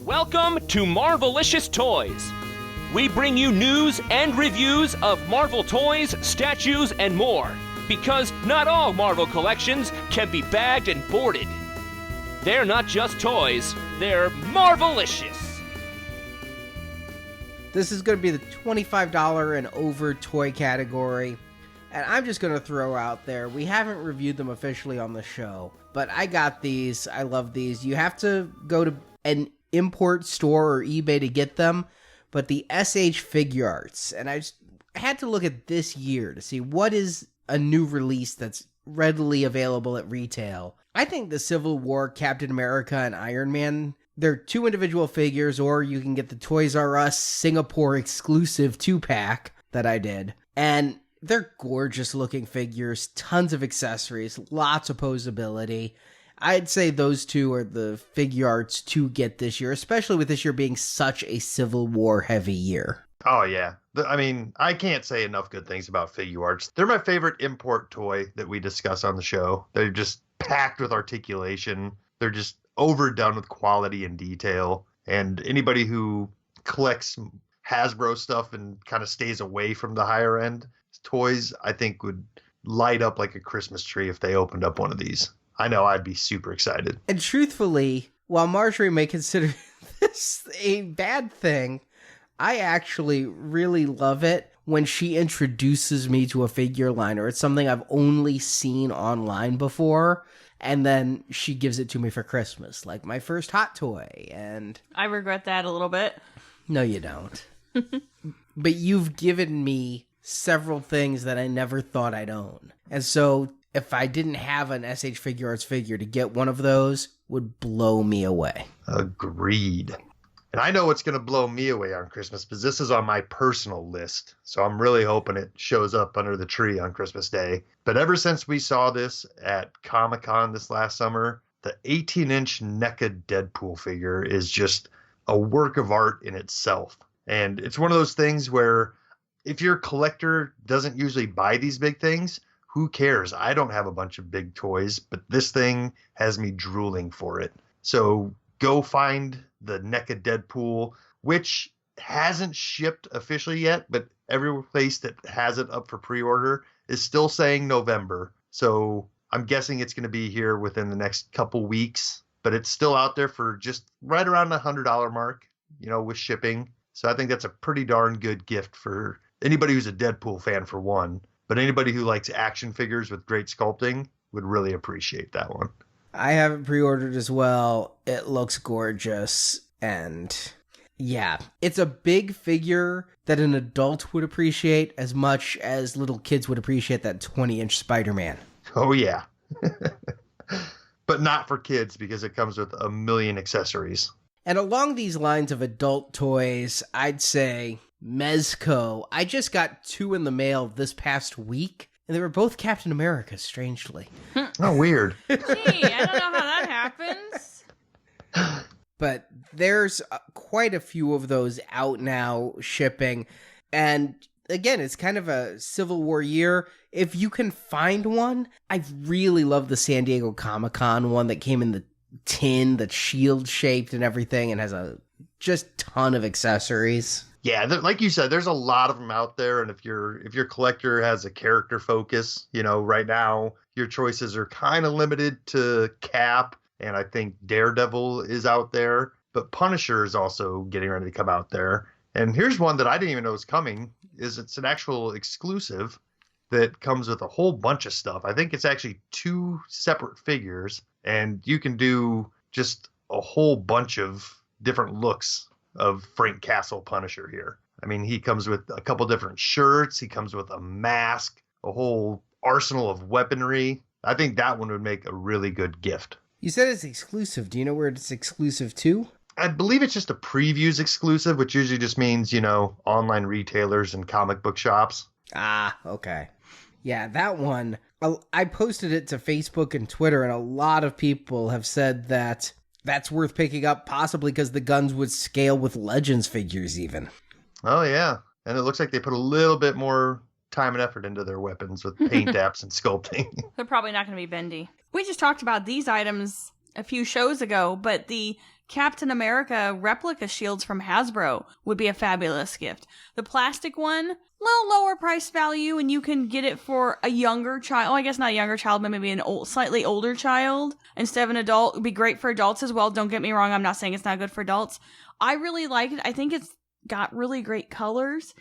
Welcome to Marvelicious Toys. We bring you news and reviews of Marvel toys, statues, and more. Because not all Marvel collections can be bagged and boarded. They're not just toys, they're Marvelicious. This is going to be the $25 and over toy category. And I'm just going to throw out there, we haven't reviewed them officially on the show, but I got these. I love these. You have to go to an import store or eBay to get them, but the SH Figure Arts. And I just had to look at this year to see what is a new release that's readily available at retail. I think the Civil War, Captain America, and Iron Man, they're two individual figures, or you can get the Toys R Us Singapore exclusive 2-pack that I did. And they're gorgeous looking figures, tons of accessories, lots of posability. I'd say those two are the figure arts to get this year, especially with this year being such a Civil War heavy year. Oh, yeah. I mean, I can't say enough good things about figure arts. They're my favorite import toy that we discuss on the show. They're just packed with articulation. They're just overdone with quality and detail. And anybody who collects Hasbro stuff and kind of stays away from the higher end toys, I think would light up like a Christmas tree if they opened up one of these. I know I'd be super excited. And truthfully, while Marjorie may consider this a bad thing, I actually really love it when she introduces me to a figure line, or it's something I've only seen online before, and then she gives it to me for Christmas, like my first Hot Toy. And I regret that a little bit. No, you don't. But you've given me several things that I never thought I'd own. And so if I didn't have an SH Figure Arts figure, to get one of those would blow me away. Agreed. And I know what's going to blow me away on Christmas, because this is on my personal list. So I'm really hoping it shows up under the tree on Christmas Day. But ever since we saw this at Comic-Con this last summer, the 18-inch NECA Deadpool figure is just a work of art in itself. And it's one of those things where if your collector doesn't usually buy these big things, who cares? I don't have a bunch of big toys, but this thing has me drooling for it. So go find the NECA Deadpool, which hasn't shipped officially yet, but every place that has it up for pre-order is still saying November. So I'm guessing it's going to be here within the next couple weeks, but it's still out there for just right around the $100 mark, with shipping. So I think that's a pretty darn good gift for anybody who's a Deadpool fan, for one, but anybody who likes action figures with great sculpting would really appreciate that one. I have it pre-ordered as well. It looks gorgeous. And yeah, it's a big figure that an adult would appreciate as much as little kids would appreciate that 20-inch Spider-Man. Oh, yeah. But not for kids, because it comes with a million accessories. And along these lines of adult toys, I'd say Mezco. I just got 2 in the mail this past week, and they were both Captain America, strangely. Oh, weird. Gee, I don't know how that happens. But there's quite a few of those out now shipping. And again, it's kind of a Civil War year. If you can find one, I really love the San Diego Comic-Con one that came in the tin that's shield shaped and everything, and has a just ton of accessories. Yeah, like you said, there's a lot of them out there, and if your collector has a character focus, right now your choices are kind of limited to Cap, and I think Daredevil is out there, but Punisher is also getting ready to come out there. And here's one that I didn't even know was coming. It's an actual exclusive that comes with a whole bunch of stuff. I think it's actually 2 separate figures, and you can do just a whole bunch of different looks of Frank Castle Punisher here. I mean, he comes with a couple different shirts. He comes with a mask, a whole arsenal of weaponry. I think that one would make a really good gift. You said it's exclusive. Do you know where it's exclusive to? I believe it's just a previews exclusive, which usually just means, online retailers and comic book shops. Ah, okay. Yeah, that one, I posted it to Facebook and Twitter, and a lot of people have said that that's worth picking up, possibly because the guns would scale with Legends figures even. Oh, yeah. And it looks like they put a little bit more time and effort into their weapons with paint apps and sculpting. They're probably not going to be bendy. We just talked about these items a few shows ago, but the Captain America replica shields from Hasbro would be a fabulous gift. The plastic one, little lower price value, and you can get it for a younger child. Oh, I guess not a younger child, but maybe slightly older child instead of an adult. It would be great for adults as well. Don't get me wrong. I'm not saying it's not good for adults. I really like it. I think it's got really great colors.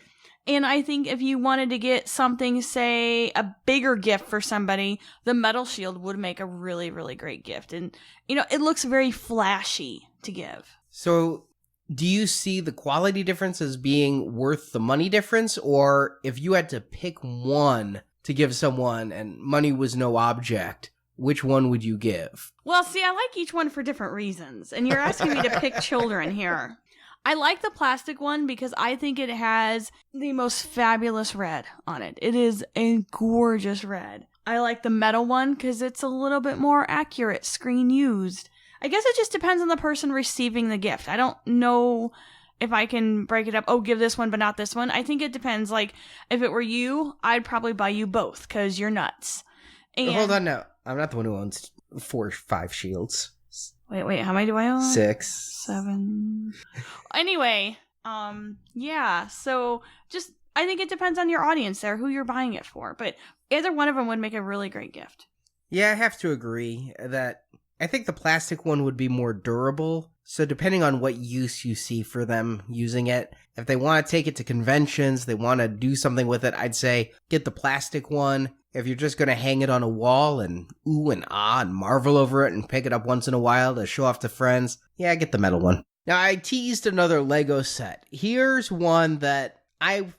And I think if you wanted to get something, say, a bigger gift for somebody, the metal shield would make a really, really great gift. And, it looks very flashy to give. So, do you see the quality difference as being worth the money difference? Or if you had to pick one to give someone and money was no object, which one would you give? Well, see, I like each one for different reasons. And you're asking me to pick children here. I like the plastic one because I think it has the most fabulous red on it. It is a gorgeous red. I like the metal one because it's a little bit more accurate, screen used. I guess it just depends on the person receiving the gift. I don't know if I can break it up. Oh, give this one, but not this one. I think it depends. Like, if it were you, I'd probably buy you both because you're nuts. And Hold on now. I'm not the one who owns 4 or 5 shields. Wait, how many do I own? 6. 7. Anyway, yeah, so just, I think it depends on your audience there, who you're buying it for, but either one of them would make a really great gift. Yeah, I have to agree that I think the plastic one would be more durable. So depending on what use you see for them using it, if they want to take it to conventions, they want to do something with it, I'd say get the plastic one. If you're just going to hang it on a wall and ooh and ah and marvel over it and pick it up once in a while to show off to friends, yeah, get the metal one. Now, I teased another Lego set. Here's one that I'm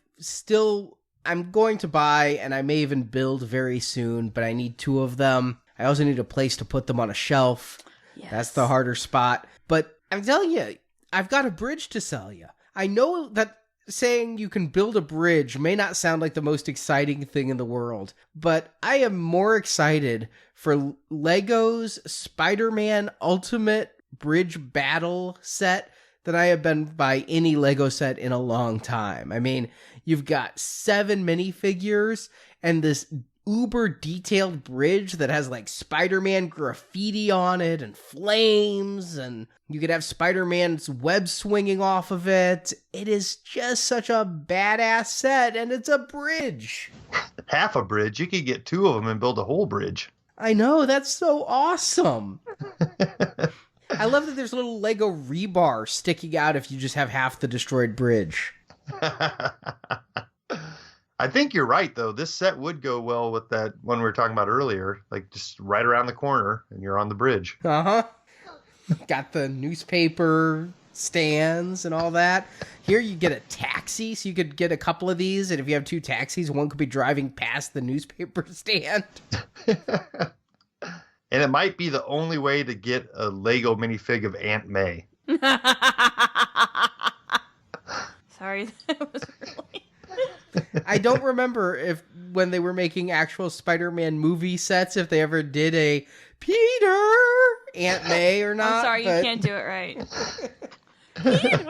going to buy, and I may even build very soon, but I need 2 of them. I also need a place to put them on a shelf. Yes. That's the harder spot. But I'm telling you, I've got a bridge to sell you. I know that saying you can build a bridge may not sound like the most exciting thing in the world, but I am more excited for Lego's Spider-Man Ultimate Bridge Battle set than I have been by any Lego set in a long time. I mean, you've got 7 minifigures and this uber detailed bridge that has like Spider-Man graffiti on it and flames, and you could have Spider-Man's web swinging off of it. It is just such a badass set, and it's a bridge. Half a bridge. You could get 2 of them and build a whole bridge. I know, that's so awesome. I love that there's a little Lego rebar sticking out if you just have half the destroyed bridge. I think you're right, though. This set would go well with that one we were talking about earlier. Like, just right around the corner, and you're on the bridge. Uh-huh. Got the newspaper stands and all that. Here you get a taxi, so you could get a couple of these, and if you have 2 taxis, one could be driving past the newspaper stand. And it might be the only way to get a Lego minifig of Aunt May. Sorry, that was really... I don't remember when they were making actual Spider-Man movie sets, if they ever did a Peter Aunt May or not. I'm sorry, you can't do it right. Peter!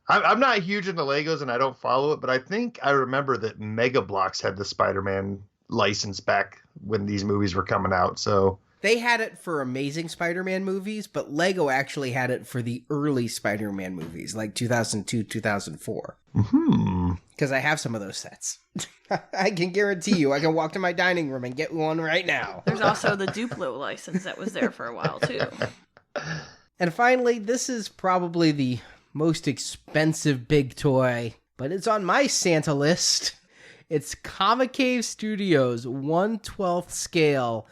I'm not huge into Legos and I don't follow it, but I think I remember that Mega Bloks had the Spider-Man license back when these movies were coming out, so... They had it for Amazing Spider-Man movies, but Lego actually had it for the early Spider-Man movies, like 2002, 2004. Because I have some of those sets. I can guarantee you, I can walk to my dining room and get one right now. There's also the Duplo license that was there for a while, too. And finally, this is probably the most expensive big toy, but it's on my Santa list. It's Comic Cave Studios 1/12 scale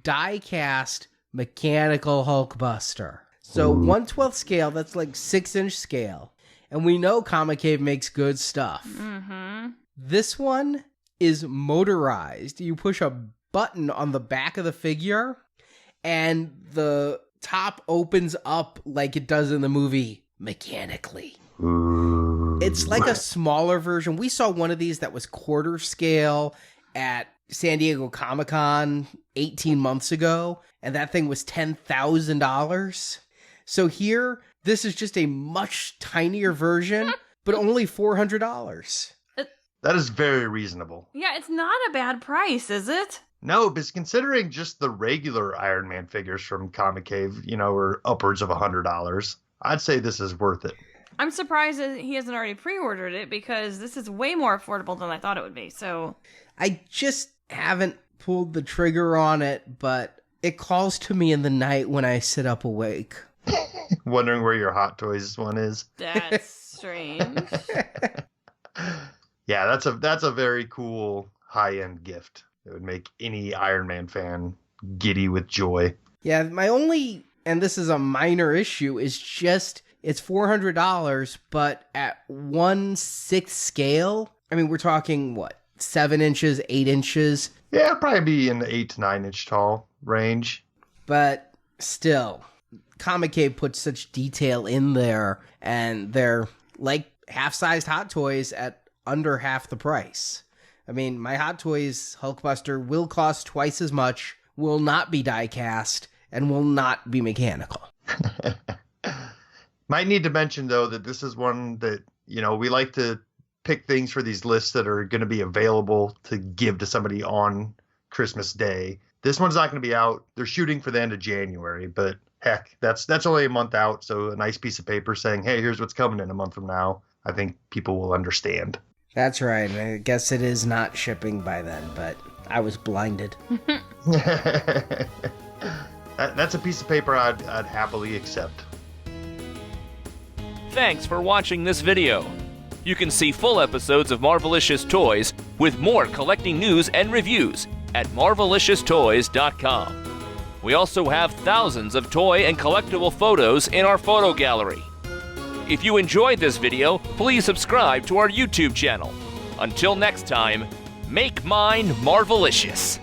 die-cast mechanical Hulkbuster. So 1/12 scale, that's like 6-inch scale. And we know Comic Cave makes good stuff. Mm-hmm. This one is motorized. You push a button on the back of the figure, and the top opens up like it does in the movie mechanically. It's like a smaller version. We saw one of these that was quarter scale at San Diego Comic-Con 18 months ago, and that thing was $10,000. So here, this is just a much tinier version, but only $400. That is very reasonable. Yeah, it's not a bad price, is it? No, because considering just the regular Iron Man figures from Comic Cave, are upwards of $100, I'd say this is worth it. I'm surprised that he hasn't already pre-ordered it because this is way more affordable than I thought it would be. So I just haven't pulled the trigger on it, but it calls to me in the night when I sit up awake. Wondering where your Hot Toys one is. That's strange. Yeah, that's a very cool high-end gift. It would make any Iron Man fan giddy with joy. Yeah, my only, and this is a minor issue, is just it's $400, but at 1/6 scale. I mean, we're talking what, 7 inches, 8 inches? Yeah, it'd probably be in the 8 to 9 inch tall range. But still, Comic Cave puts such detail in there, and they're like half-sized Hot Toys at under half the price. I mean, my Hot Toys Hulkbuster will cost twice as much, will not be die-cast, and will not be mechanical. Might need to mention, though, that this is one that, we like to pick things for these lists that are going to be available to give to somebody on Christmas Day. This one's not going to be out. They're shooting for the end of January, but heck, that's only a month out, so a nice piece of paper saying, hey, here's what's coming in a month from now. I think people will understand. That's right. I guess it is not shipping by then, but I was blinded. That's a piece of paper I'd happily accept. Thanks for watching this video. You can see full episodes of Marvelicious Toys with more collecting news and reviews at marvelicioustoys.com. We also have thousands of toy and collectible photos in our photo gallery. If you enjoyed this video, please subscribe to our YouTube channel. Until next time, make mine Marvelicious.